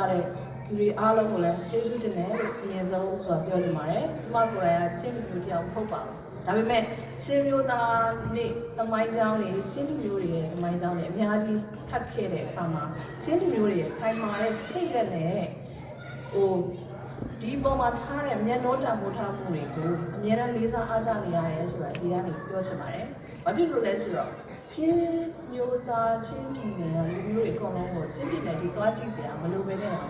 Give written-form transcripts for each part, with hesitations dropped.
တဲ့သူတွေအားလုံးကိုလည်းကျေးဇူးတင်တယ်လို့အရင်ဆုံးဆိုတာပြောချင်ပါတယ်ကျမကိုယ်တိုင်ကချင်းလူမျိုးတယောက်မဟုတ်ပါဘူးဒါပေမဲ့ချင်းမျိုးသားနေ့သမိုင်းကြောင်းတွေချင်းလူမျိုးတွေရဲ့သမိုင်းကြောင်းတွေအများကြီးဖတ်ခဲ့တဲ့အခါမှာချင်းလူမျိုးတွေရဲ့ခိုင်မာတဲ့စိတ်လက်နဲ့ဒီပေါ်မှာထားတဲ့မျက်နှာတံမိုးထားမှုတွေကိုအများအားလေးစားအားကြနေရတယ်ဆိုတာဒီကနေပြောချင်ပါတယ်ဘာဖြစ်လို့လဲဆိုတော့ချင်းမျိုးသားချင်းပြည်နယ်ကလူမျိုးတွေအကုန်လုံးကိုချင်းပြည်နယ်ဒီသွားကြည့်စရာမလိုပဲနဲ့တော့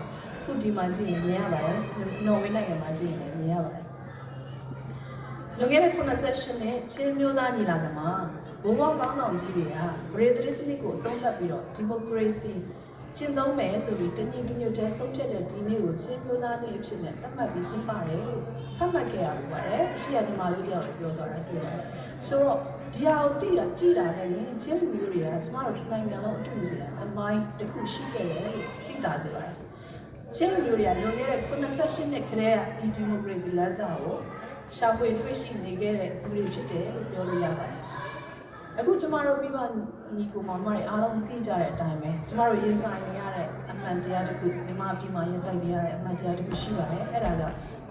ခုဒီမှာကြည့်ရင်မြင်ရပါတယ်နော်ဝေးနိုင်ငံမှာကြည့်ရင်လည်းမြင်ရပါတယ်လွန်ခဲ့တဲ့98နှစ်ချင်းမျိုးသားညီလာခံမှာဘိုးဘွားကောင်းဆောင်ကြီးတွေကပရိသေစနစ်ကိုအဆုံးသတ်ပြီးတော့ဒီမိုကရေစီကျင့်သုံးမယ်ဆိုပြီးတညီတညွတ်တဲ့ဆုံးဖြတ်တဲ့ဒီနေ့ကိုချင်းမျိုးသားနေ့အဖြစ်နဲ့သတ်မှတ်ပြီးကျင်းပတယ်လို့ဖတ်မှတ်ခဲ့ရပါတယ်အရှိရဒီမာလေးတယောက်လည်းပြောသွားတာတွေ့ပါတယ်ဆိုတော့ဒီဟာကိုသိတာကြည်တာလည်းချင်းလူမျိုးတွေကကျမတို့ဒီနိုင်ငံလုံးအတူတူစီအမိုင်းတစ်ခုရှိခဲ့တယ်လို့သိတာစေပါတယ်ချင်းလူမျိုးတွေကလွန်ခဲ့တဲ့98နှစ်ခရဲကဒီမိုကရေစီလမ်းစာကိုရှာဖွေတွေ့ရှိနေခဲ့တဲ့သူတွေဖြစ်တယ်လို့ပြောလို့ရပါတယ်အခုကျမတို့မိဘညီကိုမောင်မတွေအားလုံးသိကြတဲ့အတိုင်းပဲကျမတို့ရင်ဆိုင်နေရတဲ့အမှန်တရားတစ်ခုမြန်မာပြည်မှာရင်ဆိုင်နေရတဲ့အမှန်တရားတစ်ခုရှိပါတယ်အဲ့ဒါက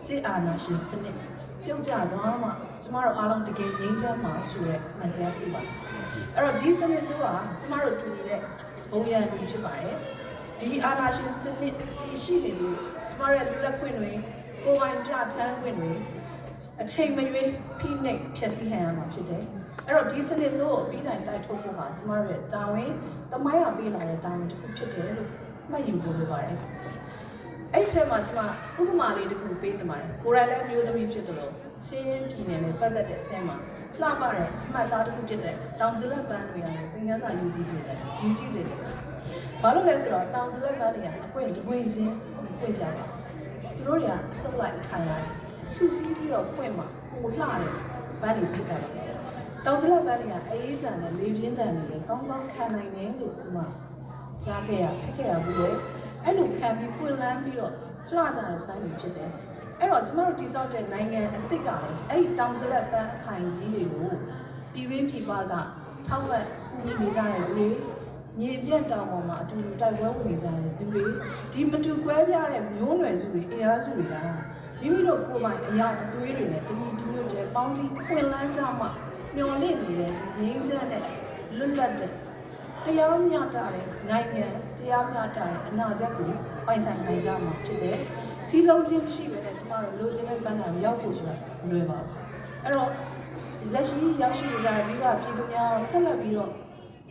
စစ်အာဏာရှင်စနစ်ပြုတ်ကျသွားမှကျမတို့အားလုံးတကယ်ငြိမ်းချမ်းမှာဆိုတဲ့အမှန်တရားတစ်ခုပါအဲ့တော့ဒီစနစ်ဆိုတာကျမတို့တူနေတဲ့ဘုံရန်သူဖြစ်ပါတယ်ဒီအာဏာရှင်စနစ်တည်ရှိနေလို့ကျမတို့ရဲ့လူလက်ခွင့်တွေကိုယ်ပိုင်ပြဋ္ဌာန်းခွင့်တွေအချိန်မရွေးဖိနှိပ်ဖျက်ဆီးခံရမှာဖြစ်တယ်အဲ့တော့ဒီစနစ်ဆိုကိုပြီးတိုင်းတိုက်ထုတ်ဖို့မှာကျမတို့ရဲ့တာဝန်သမိုင်းရပေးလာတဲ့တာဝန်တစ်ခုဖြစ်တယ်လို့မှတ်ယူဖို့လိုပါတယ်အဲ့ဒီချက်မှာကျမဥပမာလေးတစ်ခုပေးချင်ပါတယ်ကိုယ်တိုင်လည်းမျိုးသမီးဖြစ်တယ်လို့ချင်းပြည်နယ်နဲ့ပတ်သက်တဲ့အထက်မှာလှပတဲ့အမှတ်သားတစ်ခုဖြစ်တဲ့တောင်စလက်ပန်းတွေကလည်းသင်ခန်းစာယူကြည့်စေတယ်ဘာလို့လဲဆိုတော့တောင်စလက်ပန်းတွေကအပွင့်တပွင့်ချင်းပွင့်ကြပါသူတို့တွေကအစုပ်လိုက်ခိုင်းလိုက်ဆူဆီးပြီးတော့ပွင့်မှာဟိုလှတဲ့ပန်းတွေဖြစ်ကြတယ်တောင်စလက်ပန်းတွေကအအေးကြံတဲ့လေပြင်းတန်တွေလည်းကောင်းကောင်းခံနိုင်တယ်လို့ကျမကြားခဲ့ရဖက်ခဲ့ရဘူးလေအဲ့လိုခံပြီးပွင့်လန်းပြီးတော့လှကြတဲ့ပန်းတွေဖြစ်တယ်အဲ့တော့ကျမတို့တိစောက်တဲ့နိုင်ငံအစ်စ်ကလည်းအဲ့ဒီတောင်စလက်ပန်းအခိုင်ကြီးတွေကိုပြည်ရင်းပြည်ပကထောက်ဝက်ကူညီနေကြတဲ့သူတွေညီပြတ်တောင်ပေါ်မှာအတူတူတိုက်ပွဲဝင်နေကြတဲ့သူတွေဒီမတူကွဲပြားတဲ့မျိုးနွယ်စုတွေအင်အားစုတွေကမိမိတို့ကိုယ်ပိုင်အယောင်အသွေးတွေနဲ့တညီတညွတ်တဲ့ပေါင်းစည်းပွင့်လန်းကြမှမျော်လင့်နေတဲ့ငြိမ်းချမ်းတဲ့လွတ်လပ်တဲ့တရားမျှတတဲ့နိုင်ငံတရားမျှတတဲ့အနာဂတ်ကိုပိုင်ဆိုင်နိုင်ကြမှာဖြစ်တယ်။စီလုံးချင်းမရှိပဲနဲ့ကျမတို့လိုချင်တဲ့ပန်းတိုင်ရောက်ဖို့ဆိုတာမလွယ်ပါဘူး။အဲ့တော့လက်ရှိရောက်ရှိနေကြတဲ့မိဘပြည်သူများဆက်လက်ပြီးတော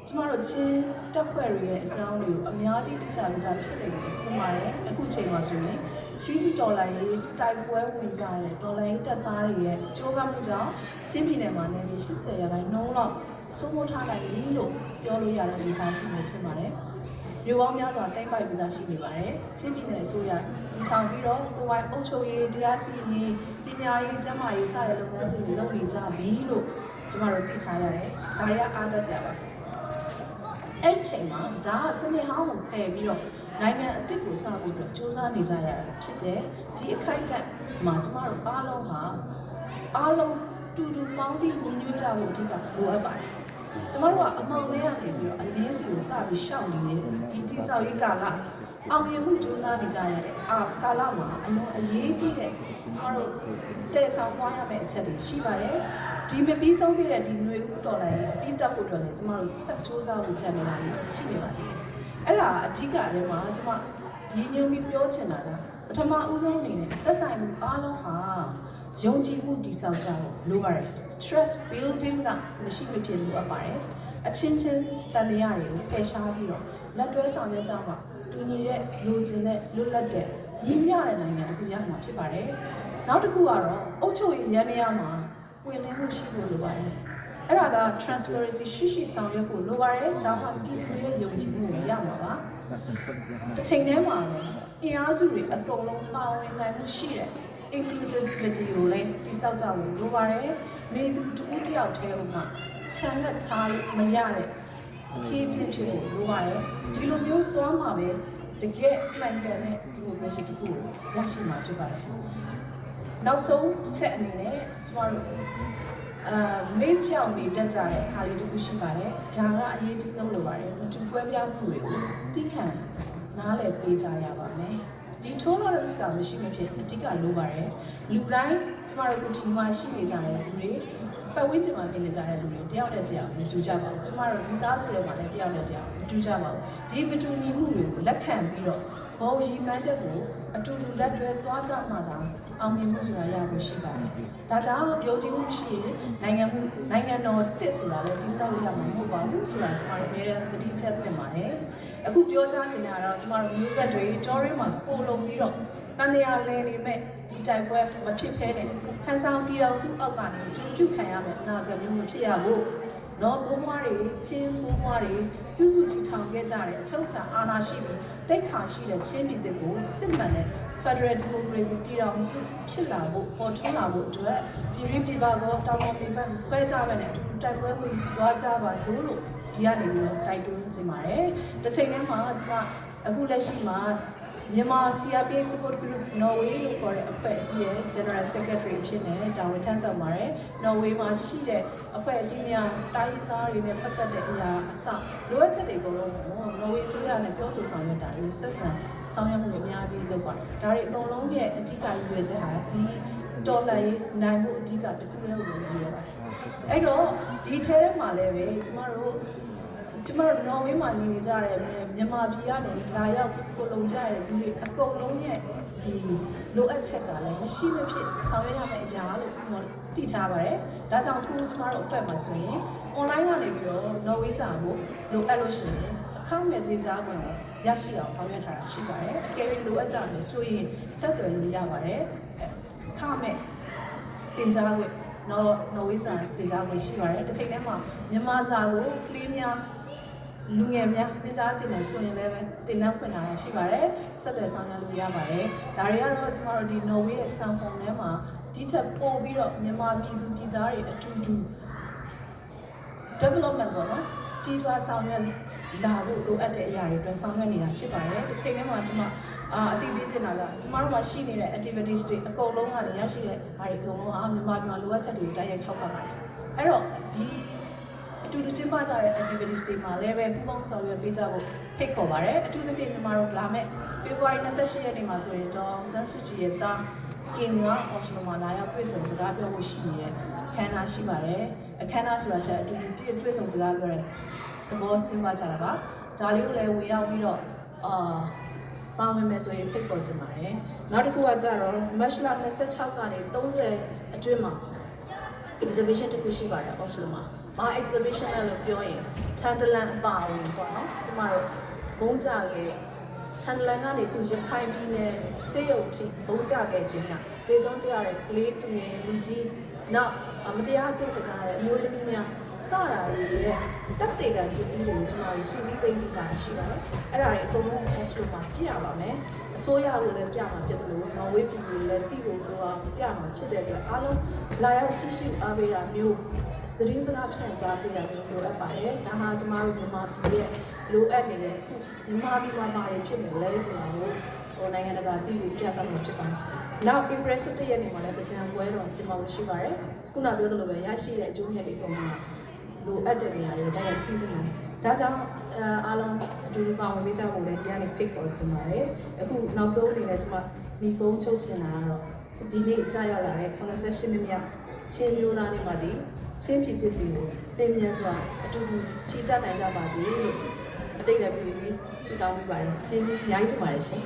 ့ကျမတို့ချင်းတပ်ဖွဲ့တွေရဲ့အကြောင်းတွေကိုအများကြီးသိကြရတာဖြစ်နေပြီထင်ပါတယ်။အခုချိန်မှာဆိုရင်ချင်းဒေါ်လာရေးတိုက်ပွဲဝင်ကြတဲ့ဒေါ်လာရေးတပ်သားတွေရဲ့ကြိုးပမ်းမှုကြောင့်ချင်းပြည်နယ်မှာနေပြီး80ရာခိုင်နှုန်းလောက်စိုးမိုးထားနိုင်ပြီလို့ပြောလို့ရတဲ့အနေအထားရှိနေထင်ပါတယ်။မြို့ပေါင်းများစွာတိမ့်ပိုက်ပြီးသားရှိနေပါတယ်။ချင်းပြည်နယ်အစိုးရဒီထောင်ပြီးတော့ကိုယ်ပိုင်အုပ်ချုပ်ရေးတရားစီရင်ရေးပညာရေးကျန်းမာရေးစတဲ့လုပ်ငန်းစဉ်တွေလုပ်နေကြပြီလို့ကျမတို့သိထားရတယ်။ဒါတွေကအားသက်စရာပါ။အဲ့ချိန်မှာဒါကစနစ်ဟောင်းကိုဖယ်ပြီးတော့နိုင်ငံအသစ်ကိုစဖို့အတွက်စူးစမ်းနေကြရတာဖြစ်တယ်ဒီအခိုက်အတန့်မှာကျမတို့အားလုံးတူတူပေါင်းစည်းညီညွတ်ကြဖို့အဓိကလိုအပ်ပါတယ်ကျမတို့ကအမှောင်ထဲကနေပြီးတော့အလင်းစီကိုစပြီးရှောက်နေတဲ့ဒီတိဆောက်ရေးကာလအောင်မြင်မှုစူးစမ်းနေကြရတဲ့ကာလမှာအလွန်အရေးကြီးတဲ့ကျမတို့တည်ဆောင်သွားရမယ့်အချက်တွေရှိပါတယ်ဒီမပြီးဆုံးသေးတဲ့ဒီຫນွေဥတော်လိုင်းပြီးတက်ဖို့အတွက်လည်းကျမတို့ဆက်စူးစမ်းဖို့ချန်နေတာရှိနေပါသေးတယ်အဲ့ဒါအဓိကထဲမှာကျမဒီညွှန်ပြီးပြောချင်တာကပထမဦးဆုံးအနေနဲ့သက်ဆိုင်မှုအားလုံးဟာယုံကြည်မှုတည်ဆောက်ကြဖို့လိုပါတယ် trust building ကမရှိမဖြစ်လိုအပ်ပါတယ်အချင်းချင်းတန်တရားတွေကိုဖယ်ရှားပြီးတော့လက်တွဲဆောင်ရွက်ကြမှာတူညီတဲ့လိုချင်တဲ့လွတ်လပ်တဲ့ညီမျှတဲ့နိုင်ငံတစ်ခုရမှာဖြစ်ပါတယ်နောက်တစ်ခုကတော့အုပ်ချုပ်ရေးရန်နေရာမှာပွင့်လင်းမှုရှိဖို့လိုပါတယ်အဲ့ဒါက transparency ရှိဆောင်ရွက်ဖို့လိုပါတယ်ဒါမှပြည်သူရဲ့ယုံကြည်မှုကိုရမှာပါတစ်ချိန်တည်းမှာလည်းအင်အားစုတွေအကုန်လုံးပါဝင်နိုင်မှုရှိတဲ့ inclusivity ကိုလည်းတိစောက်ကြဖို့လိုပါတယ်မိသူတူတယောက်တည်းမှခြံလက်ထားမရတဲ့အခင်းချင်းဖြစ်ဖို့လိုပါတယ်ဒီလိုမျိုးသွားမှာပဲတကယ်မှန်ကန်တဲ့ဒီမိုကရေစီတစ်ခုကိုရရှိမှာဖြစ်ပါတယ်နောက်ဆုံးတစ်ချက်အနေနဲ့ကျမတို့မေးပြောင်းနေတတ်ကြတဲ့ဟာလေးတစ်ခုရှိပါတယ်ဒါကအရေးကြီးဆုံးလိုပါတယ်မတူကွဲပြားမှုတွေကိုသိခံ နားလည်ပေးကြရပါမယ်ဒီ tolerance ကမရှိမဖြစ်အတိကလိုပါတယ်လူတိုင်းကျမတို့ဒီမှာရှိနေကြတဲ့လူတွေပတ်ဝန်းကျင်မှာနေကြတဲ့လူတွေတယောက်နဲ့တယောက်မတူကြပါဘူးကျမတို့မိသားစုတွေမှာလည်းတယောက်နဲ့တယောက်မတူကြပါဘူးဒီမတူညီမှုတွေကိုလက်ခံပြီးတော့ဘောရီမှန်းချက်ကိုအတူတူလက်တွဲသွားကြမှသာအောင်မြင်မှုဆိုတာရဖို့ရှိပါတယ်ဒါကြောင့်ယုံကြည်မှုရှိရင်နိုင်ငံတော်တစ်ဆိုတာလည်းတိဆောက်ရမှာမဟုတ်ပါဘူးဆိုတာကျမတို့အများအားသတိချက်သင့်ပါတယ်အခုပြောချင်တာကတော့ကျမတို့မျိုးဆက်တွေတော်ရင်းမှာပို့လုံပြီးတော့တန်တရားလဲနေမဲ့ဒီတိုက်ပွဲမဖြစ်ဖဲနဲ့ဟန်ဆောင်ပြည်တော်စုအောက်ကနေကျူပြုခံရမယ်အနာဂတ်မျိုးမဖြစ်ရဘူးနော်ဘုံမွားတွေချင်းဘုံမွားတွေပြုစုတည်ထောင်ခဲ့ကြတဲ့အချုပ်အခြာအာဏာရှိပြီးတိတ်ခါရှိတဲ့ချင်းပြည်တွေကိုစစ်မှန်တဲ့ Federal Democracy ပြည်တော်စုဖြစ်လာဖို့ပေါ်ထွန်းလာဖို့အတွက်ပြည်ရင်းပြည်ပကောတောင်ပေါ်ပြည်ပခွဲကြမယ်နဲ့တိုက်ပွဲဝင်သွားကြပါစို့လို့ဒီကနေပြီးတော့တိုက်တွန်းချင်ပါတယ်တစ်ချိန်တည်းမှာကျွန်မအခုလက်ရှိမှာမြန်မာ CRPH Support Group Norway လို့ခေါ်တဲ့အဖွဲ့အစည်းရဲ့ General Secretary ဖြစ်နေတာဝန်ထမ်းဆောင်ပါတယ်။ Norway မှာရှိတဲ့အဖွဲ့အစည်းများတိုင်းသားတွေနဲ့ပတ်သက်တဲ့အရာအစလိုအပ်ချက်တွေအကုန်လုံးကို Norway ဆိုရနဲ့ပြောဆိုဆောင်ရွက်တာတွေဆက်ဆံဆောင်ရွက်မှုတွေအများကြီးလုပ်ပါတယ်။ဒါတွေအကုန်လုံးရဲ့အဓိကရည်ရွယ်ချက်ဟာဒီတော်လှန်ရေးနိုင်မှုအဓိကတစ်ခုလည်းဝင်ပြီးရပါတယ်။အဲ့တော့ဒီထဲမှာလည်းပဲကျမတို့နော်ဝေးမှာနေကြတဲ့မြန်မာပြည်ကနေလာရောက်ကိုလုံကြတဲ့ဒီအကုန်လုံးရဲ့ဒီလိုအပ်ချက်ကလည်းမရှိမဖြစ်ဆောင်ရွက်ရမယ့်အရာလို့သိထားပါတယ်။ဒါကြောင့်ခုကျမတို့အဖွဲ့မှာဆိုရင် online ကနေပြီးတော့နော်ဝေးစာကိုလိုအပ်လို့ရှိရင်အခမဲ့သင်ကြားခွင့်ကိုရရှိအောင်ဆောင်ရွက်ထားတာရှိပါတယ်။အကယ်၍လိုအပ်ကြတယ်ဆိုရင်ဆက်သွယ်လို့ရပါတယ်။အခမဲ့သင်ကြားခွင့်နော်ဝေးစာသင်ကြားခွင့်ရှိပါတယ်။တစ်ချိန်တည်းမှာမြန်မာစာကိုကလေးများလူငယ်များသင်ကြားချင်တယ်ဆိုရင်လည်းပဲသင်တန်းဖွင့်ထားရရှိပါတယ်ဆက်သွယ်ဆောင်ရွက်လို့ရပါတယ်ဒါတွေကတော့ကျမတို့ဒီနော်ဝေးရဲ့ sound form ထဲမှာဒီထက်ပိုပြီးတော့မြန်မာပြည်သူပြည်သားတွေအတူတူ development ပေါ့နော်ကြီးထွားဆောင်ရွက်လာဖို့လိုအပ်တဲ့အရာတွေအတွက်ဆောင်ရွက်နေတာဖြစ်ပါတယ်တစ်ချိန်တည်းမှာကျမအသိပေးချင်တာကကျမတို့မှာရှိနေတဲ့ activities တွေအကုန်လုံးကနေရရှိတဲ့အားတွေအကုန်လုံးကမြန်မာပြည်မှာလိုအပ်ချက်တွေတိုက်ရိုက်ထောက်ပံ့ပါတယ်အဲ့တော့ဒီအတူတူချင်းပါကြတဲ့ activities တွေမှာလည်းပဲပူးပေါင်းဆောင်ရွက်ပေးကြဖို့ဖိတ်ခေါ်ပါတယ်အထူးသဖြင့်ကျမတို့လာမယ့် February 28 ရက်နေ့မှာဆိုရင်တော့ဆန်းစုကြည်ရဲ့တာကင်ကအော်စလိုမှာလာရောက်တွေ့ဆုံစကားပြောဖို့ရှိနေတဲ့အခမ်းအနားရှိပါတယ်အခမ်းအနားဆိုတာတဲ့အတူတူတွေ့ဆုံစကားပြောတဲ့သဘောချင်းပါကြတာပါဒါလေးကိုလည်းဝင်ရောက်ပြီးတော့ပါဝင်မယ်ဆိုရင်ဖိတ်ခေါ်ချင်ပါတယ်နောက်တစ်ခုကကြတော့ March 26 ကနေ30အတွင်းမှာ exhibition တစ်ခုရှိပါတယ်အော်စလိုမှာexhibition လို့ပြောရင်ထန်တလန်အပါဝင်ပေါ့နော်ကျမတို့ဘုံကြခဲ့ထန်တလန်ကနေခုရခိုင်ပြည်နယ်စေရုပ်ထိဘုံကြခဲ့ခြင်းကသေဆုံးကြရတဲ့ကလေးသူငယ်လူကြီးနောက်မတရားကျင့်ခံရတဲ့အမျိုးသမီးများစတာတွေရဲ့တက်တေကံပစ္စည်းတွေကိုကျမတို့စူးစီးသိသိကြတာရှိပါတယ်အဲ့ဒါတွေအကုန်လုံးအော်စလိုမှာပြရပါမယ်အစိုးရကိုလည်းပြမှာဖြစ်တယ်လို့နော်ဝေးပြည်ကိုလည်းတိဖို့တော့ပြမှာဖြစ်တဲ့အတွက်အားလုံးလာရောက်ကြည့်ရှုအားပေးတာမျိုးသတင်းစကားဖြန့်ကြားပေးတာမျိုးလိုအပ်ပါတယ်ဒါဟာကျမတို့မြန်မာပြည်ရဲ့လိုအပ်နေတဲ့အခုမြန်မာပြည်မှာဘာတွေဖြစ်နေလဲဆိုတာကိုနိုင်ငံတကာသိဖို့ပြသမှာဖြစ်ပါတယ်နောက် impressive ရက်နေ့မှာလည်းကြံပွဲတော်ကျင်းပဖို့ရှိပါတယ်ခုနပြောသလိုပဲရရှိတဲ့အကျိုးမြတ်တွေအကုန်လုံးလိုအပ်တဲ့နေရာတွေတိုက်ရိုက်စီစဉ်ပါတယ်ဒါကြောင့်အားလုံးအတူတူပါဝင်ပေးကြဖို့လည်းဒီကနေဖိတ်ခေါ်ချင်ပါတယ်အခုနောက်ဆုံးအနေနဲ့ကျမညီကုန်းချုပ်ချင်တာကတော့ဒီနေ့ကြာရောက်လာတဲ့88နှစ်မြောက်ချင်းမျိုးသားတွေမှာဒီချင်းပြည်သစ်စီကိုတင်မြန်စွာအတူတူချီတက်နိုင်ကြပါစေလို့အတိတ်လည်းပြီးဆုတောင်းပေးပါတယ်ကျေးဇူးအများကြီးတင်ပါတယ်ရှင်